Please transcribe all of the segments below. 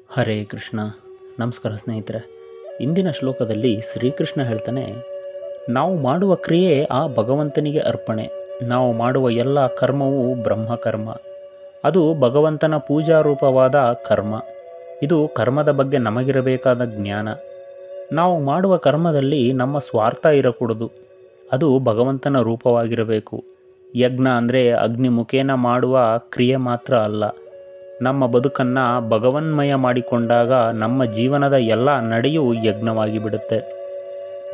ಹರೇ ಕೃಷ್ಣ. ನಮಸ್ಕಾರ ಸ್ನೇಹಿತರೆ. ಇಂದಿನ ಶ್ಲೋಕದಲ್ಲಿ ಶ್ರೀಕೃಷ್ಣ ಹೇಳ್ತಾನೆ, ನಾವು ಮಾಡುವ ಕ್ರಿಯೆ ಆ ಭಗವಂತನಿಗೆ ಅರ್ಪಣೆ. ನಾವು ಮಾಡುವ ಎಲ್ಲ ಕರ್ಮವು ಬ್ರಹ್ಮಕರ್ಮ. ಅದು ಭಗವಂತನ ಪೂಜಾರೂಪವಾದ ಕರ್ಮ. ಇದು ಕರ್ಮದ ಬಗ್ಗೆ ನಮಗಿರಬೇಕಾದ ಜ್ಞಾನ. ನಾವು ಮಾಡುವ ಕರ್ಮದಲ್ಲಿ ನಮ್ಮ ಸ್ವಾರ್ಥ ಇರಕೂಡದು. ಅದು ಭಗವಂತನ ರೂಪವಾಗಿರಬೇಕು. ಯಜ್ಞ ಅಂದರೆ ಅಗ್ನಿ ಮುಖೇನ ಮಾಡುವ ಕ್ರಿಯೆ ಮಾತ್ರ ಅಲ್ಲ. ನಮ್ಮ ಬದುಕನ್ನು ಭಗವನ್ಮಯ ಮಾಡಿಕೊಂಡಾಗ ನಮ್ಮ ಜೀವನದ ಎಲ್ಲ ನಡೆಯೂ ಯಜ್ಞವಾಗಿ ಬಿಡುತ್ತೆ.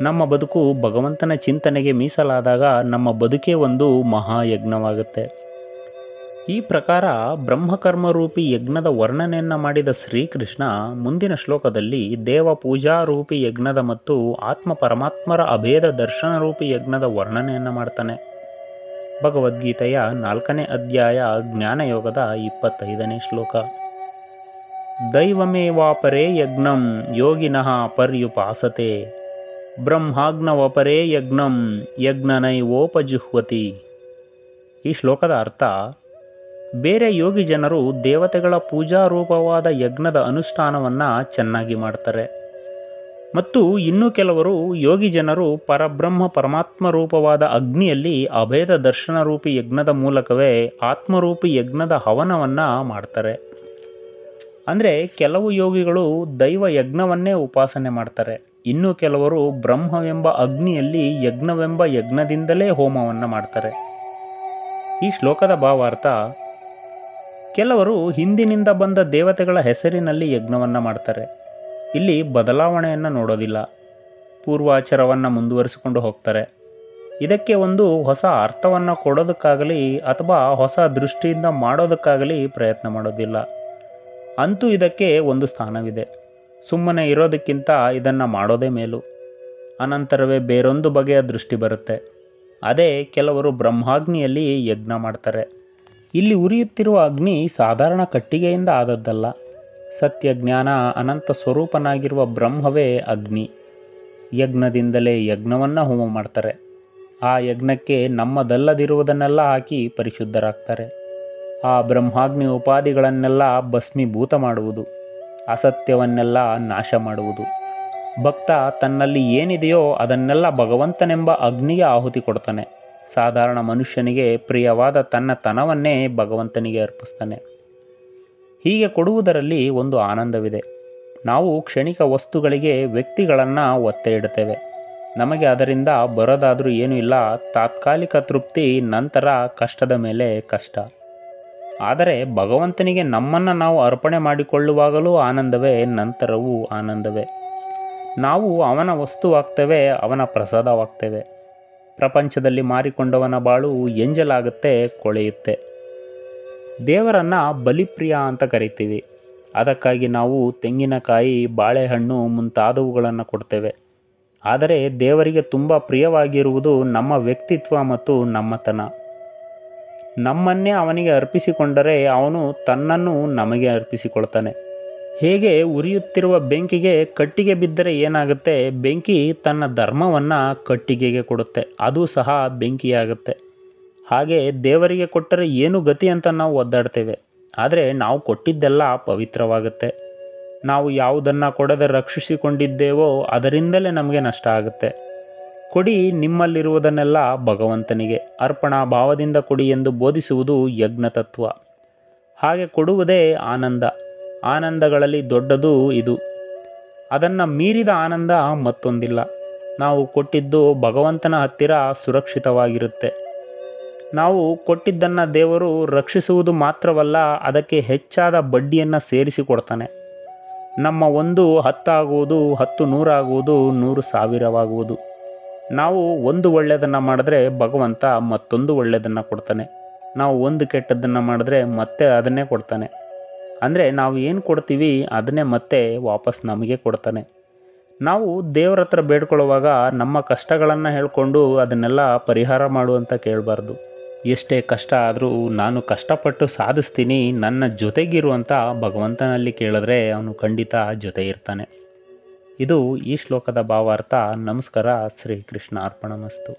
ನಮ್ಮ ಬದುಕು ಭಗವಂತನ ಚಿಂತನೆಗೆ ಮೀಸಲಾದಾಗ ನಮ್ಮ ಬದುಕೇ ಒಂದು ಮಹಾಯಜ್ಞವಾಗುತ್ತೆ. ಈ ಪ್ರಕಾರ ಬ್ರಹ್ಮಕರ್ಮರೂಪಿ ಯಜ್ಞದ ವರ್ಣನೆಯನ್ನು ಮಾಡಿದ ಶ್ರೀಕೃಷ್ಣ ಮುಂದಿನ ಶ್ಲೋಕದಲ್ಲಿ ದೇವ ಪೂಜಾರೂಪಿ ಯಜ್ಞದ ಮತ್ತು ಆತ್ಮ ಪರಮಾತ್ಮರ ಅಭೇದ ದರ್ಶನರೂಪಿ ಯಜ್ಞದ ವರ್ಣನೆಯನ್ನು ಮಾಡ್ತಾನೆ. ಭಗವದ್ಗೀತೆಯ 4ನೇ ಅಧ್ಯಾಯ ಜ್ಞಾನಯೋಗದ 25ನೇ ಶ್ಲೋಕ. ದೈವಮೇವಾಪರೇ ಯಜ್ಞಂ ಯೋಗಿನಃ ಪರ್ಯುಪಾಸತೆ ಬ್ರಹ್ಮಾಗ್ನವಪರೇ ಯಜ್ಞಂ ಯಜ್ಞನೈವೋಪಜುಹ್ವತಿ. ಈ ಶ್ಲೋಕದ ಅರ್ಥ, ಬೇರೆ ಯೋಗಿ ಜನರು ದೇವತೆಗಳ ಪೂಜಾರೂಪವಾದ ಯಜ್ಞದ ಅನುಷ್ಠಾನವನ್ನು ಚೆನ್ನಾಗಿ ಮಾಡ್ತಾರೆ, ಮತ್ತು ಇನ್ನು ಕೆಲವರು ಯೋಗಿ ಜನರು ಪರಬ್ರಹ್ಮ ಪರಮಾತ್ಮ ರೂಪವಾದ ಅಗ್ನಿಯಲ್ಲಿ ಅಭೇದ ದರ್ಶನ ರೂಪಿ ಯಜ್ಞದ ಮೂಲಕವೇ ಆತ್ಮರೂಪಿ ಯಜ್ಞದ ಹವನವನ್ನು ಮಾಡ್ತಾರೆ. ಅಂದರೆ ಕೆಲವು ಯೋಗಿಗಳು ದೈವ ಯಜ್ಞವನ್ನೇ ಉಪಾಸನೆ ಮಾಡ್ತಾರೆ, ಇನ್ನು ಕೆಲವರು ಬ್ರಹ್ಮವೆಂಬ ಅಗ್ನಿಯಲ್ಲಿ ಯಜ್ಞವೆಂಬ ಯಜ್ಞದಿಂದಲೇ ಹೋಮವನ್ನು ಮಾಡ್ತಾರೆ. ಈ ಶ್ಲೋಕದ ಭಾವಾರ್ಥ, ಕೆಲವರು ಹಿಂದಿನಿಂದ ಬಂದ ದೇವತೆಗಳ ಹೆಸರಿನಲ್ಲಿ ಯಜ್ಞವನ್ನು ಮಾಡ್ತಾರೆ. ಇಲ್ಲಿ ಬದಲಾವಣೆಯನ್ನು ನೋಡೋದಿಲ್ಲ, ಪೂರ್ವಾಚಾರವನ್ನು ಮುಂದುವರಿಸಿಕೊಂಡು ಹೋಗ್ತಾರೆ. ಇದಕ್ಕೆ ಒಂದು ಹೊಸ ಅರ್ಥವನ್ನು ಕೊಡೋದಕ್ಕಾಗಲಿ ಅಥವಾ ಹೊಸ ದೃಷ್ಟಿಯಿಂದ ಮಾಡೋದಕ್ಕಾಗಲಿ ಪ್ರಯತ್ನ ಮಾಡೋದಿಲ್ಲ. ಅಂತೂ ಇದಕ್ಕೆ ಒಂದು ಸ್ಥಾನವಿದೆ. ಸುಮ್ಮನೆ ಇರೋದಕ್ಕಿಂತ ಇದನ್ನು ಮಾಡೋದೇ ಮೇಲು. ಅನಂತರವೇ ಬೇರೊಂದು ಬಗೆಯ ದೃಷ್ಟಿ ಬರುತ್ತೆ. ಅದೇ ಕೆಲವರು ಬ್ರಹ್ಮಾಗ್ನಿಯಲ್ಲಿ ಯಜ್ಞ ಮಾಡ್ತಾರೆ. ಇಲ್ಲಿ ಉರಿಯುತ್ತಿರುವ ಅಗ್ನಿ ಸಾಧಾರಣ ಕಟ್ಟಿಗೆಯಿಂದ ಆದದ್ದಲ್ಲ. ಸತ್ಯ ಜ್ಞಾನ ಅನಂತ ಸ್ವರೂಪನಾಗಿರುವ ಬ್ರಹ್ಮವೇ ಅಗ್ನಿ. ಯಜ್ಞದಿಂದಲೇ ಯಜ್ಞವನ್ನು ಹೋಮ ಮಾಡ್ತಾರೆ. ಆ ಯಜ್ಞಕ್ಕೆ ನಮ್ಮದಲ್ಲದಿರುವುದನ್ನೆಲ್ಲ ಹಾಕಿ ಪರಿಶುದ್ಧರಾಗ್ತಾರೆ. ಆ ಬ್ರಹ್ಮಾಗ್ನಿ ಉಪಾಧಿಗಳನ್ನೆಲ್ಲ ಭಸ್ಮೀಭೂತ ಮಾಡುವುದು, ಅಸತ್ಯವನ್ನೆಲ್ಲ ನಾಶ ಮಾಡುವುದು. ಭಕ್ತ ತನ್ನಲ್ಲಿ ಏನಿದೆಯೋ ಅದನ್ನೆಲ್ಲ ಭಗವಂತನೆಂಬ ಅಗ್ನಿಗೆ ಆಹುತಿ ಕೊಡ್ತಾನೆ. ಸಾಧಾರಣ ಮನುಷ್ಯನಿಗೆ ಪ್ರಿಯವಾದ ತನ್ನ ತನವನ್ನೇ ಭಗವಂತನಿಗೆ ಅರ್ಪಿಸ್ತಾನೆ. ಹೀಗೆ ಕೊಡುವುದರಲ್ಲಿ ಒಂದು ಆನಂದವಿದೆ. ನಾವು ಕ್ಷಣಿಕ ವಸ್ತುಗಳಿಗೆ ವ್ಯಕ್ತಿಗಳನ್ನು ಒತ್ತೆ ಇಡುತ್ತೇವೆ. ನಮಗೆ ಅದರಿಂದ ಬರೋದಾದರೂ ಏನೂ ಇಲ್ಲ, ತಾತ್ಕಾಲಿಕ ತೃಪ್ತಿ, ನಂತರ ಕಷ್ಟದ ಮೇಲೆ ಕಷ್ಟ. ಆದರೆ ಭಗವಂತನಿಗೆ ನಮ್ಮನ್ನು ನಾವು ಅರ್ಪಣೆ ಮಾಡಿಕೊಳ್ಳುವಾಗಲೂ ಆನಂದವೇ, ನಂತರವೂ ಆನಂದವೇ. ನಾವು ಅವನ ವಸ್ತುವಾಗ್ತೇವೆ, ಅವನ ಪ್ರಸಾದವಾಗ್ತೇವೆ. ಪ್ರಪಂಚದಲ್ಲಿ ಮಾರಿಕೊಂಡವನ ಬಾಳು ಎಂಜಲಾಗುತ್ತೆ, ಕೊಳೆಯುತ್ತೆ. ದೇವರನ್ನು ಬಲಿಪ್ರಿಯ ಅಂತ ಕರಿತೀವಿ. ಅದಕ್ಕಾಗಿ ನಾವು ತೆಂಗಿನಕಾಯಿ, ಬಾಳೆಹಣ್ಣು ಮುಂತಾದವುಗಳನ್ನು ಕೊಡ್ತೇವೆ. ಆದರೆ ದೇವರಿಗೆ ತುಂಬ ಪ್ರಿಯವಾಗಿರುವುದು ನಮ್ಮ ವ್ಯಕ್ತಿತ್ವ ಮತ್ತು ನಮ್ಮತನ. ನಮ್ಮನ್ನೇ ಅವನಿಗೆ ಅರ್ಪಿಸಿಕೊಂಡರೆ ಅವನು ತನ್ನನ್ನು ನಮಗೆ ಅರ್ಪಿಸಿಕೊಳ್ತಾನೆ. ಹೇಗೆ ಉರಿಯುತ್ತಿರುವ ಬೆಂಕಿಗೆ ಕಟ್ಟಿಗೆ ಬಿದ್ದರೆ ಏನಾಗುತ್ತೆ? ಬೆಂಕಿ ತನ್ನ ಧರ್ಮವನ್ನು ಕಟ್ಟಿಗೆಗೆ ಕೊಡುತ್ತೆ, ಅದು ಸಹ ಬೆಂಕಿಯಾಗುತ್ತೆ. ಹಾಗೆ ದೇವರಿಗೆ ಕೊಟ್ಟರೆ ಏನು ಗತಿ ಅಂತ ನಾವು ಒದ್ದಾಡ್ತೇವೆ. ಆದರೆ ನಾವು ಕೊಟ್ಟಿದ್ದೆಲ್ಲ ಪವಿತ್ರವಾಗುತ್ತೆ. ನಾವು ಯಾವುದನ್ನು ಕೊಡದೆ ರಕ್ಷಿಸಿಕೊಂಡಿದ್ದೇವೋ ಅದರಿಂದಲೇ ನಮಗೆ ನಷ್ಟ ಆಗುತ್ತೆ. ಕೊಡಿ, ನಿಮ್ಮಲ್ಲಿರುವುದನ್ನೆಲ್ಲ ಭಗವಂತನಿಗೆ ಅರ್ಪಣಾ ಭಾವದಿಂದ ಕೊಡಿ ಎಂದು ಬೋಧಿಸುವುದು ಯಜ್ಞ ತತ್ವ. ಹಾಗೆ ಕೊಡುವುದೇ ಆನಂದ. ಆನಂದಗಳಲ್ಲಿ ದೊಡ್ಡದು ಇದು. ಅದನ್ನು ಮೀರಿದ ಆನಂದ ಮತ್ತೊಂದಿಲ್ಲ. ನಾವು ಕೊಟ್ಟಿದ್ದು ಭಗವಂತನ ಹತ್ತಿರ ಸುರಕ್ಷಿತವಾಗಿರುತ್ತೆ. ನಾವು ಕೊಟ್ಟಿದ್ದನ್ನು ದೇವರು ರಕ್ಷಿಸುವುದು ಮಾತ್ರವಲ್ಲ, ಅದಕ್ಕೆ ಹೆಚ್ಚಾದ ಬಡ್ಡಿಯನ್ನು ಸೇರಿಸಿಕೊಡ್ತಾನೆ. ನಮ್ಮ 1 10 ಆಗುವುದು, 10 100 ಆಗುವುದು, 100 1000ವಾಗುವುದು. ನಾವು ಒಂದು ಒಳ್ಳೆಯದನ್ನು ಮಾಡಿದ್ರೆ ಭಗವಂತ ಮತ್ತೊಂದು ಒಳ್ಳೆಯದನ್ನು ಕೊಡ್ತಾನೆ. ನಾವು ಒಂದು ಕೆಟ್ಟದ್ದನ್ನು ಮಾಡಿದ್ರೆ ಮತ್ತೆ ಅದನ್ನೇ ಕೊಡ್ತಾನೆ. ಅಂದರೆ ನಾವು ಏನು ಕೊಡ್ತೀವಿ ಅದನ್ನೇ ಮತ್ತೆ ವಾಪಸ್ ನಮಗೆ ಕೊಡ್ತಾನೆ. ನಾವು ದೇವರ ಹತ್ರ ಬೇಡ್ಕೊಳ್ಳುವಾಗ ನಮ್ಮ ಕಷ್ಟಗಳನ್ನು ಹೇಳ್ಕೊಂಡು ಅದನ್ನೆಲ್ಲ ಪರಿಹಾರ ಮಾಡುವಂತ ಕೇಳಬಾರ್ದು. ಎಷ್ಟೇ ಕಷ್ಟ ಆದರೂ ನಾನು ಕಷ್ಟಪಟ್ಟು ಸಾಧಿಸ್ತೀನಿ, ನನ್ನ ಜೊತೆಗಿರುವಂಥ ಭಗವಂತನಲ್ಲಿ ಕೇಳಿದ್ರೆ ಅವನು ಖಂಡಿತ ಜೊತೆ ಇರ್ತಾನೆ. ಇದು ಈ ಶ್ಲೋಕದ ಭಾವಾರ್ಥ. ನಮಸ್ಕಾರ. ಶ್ರೀಕೃಷ್ಣ ಅರ್ಪಣಮಸ್ತು.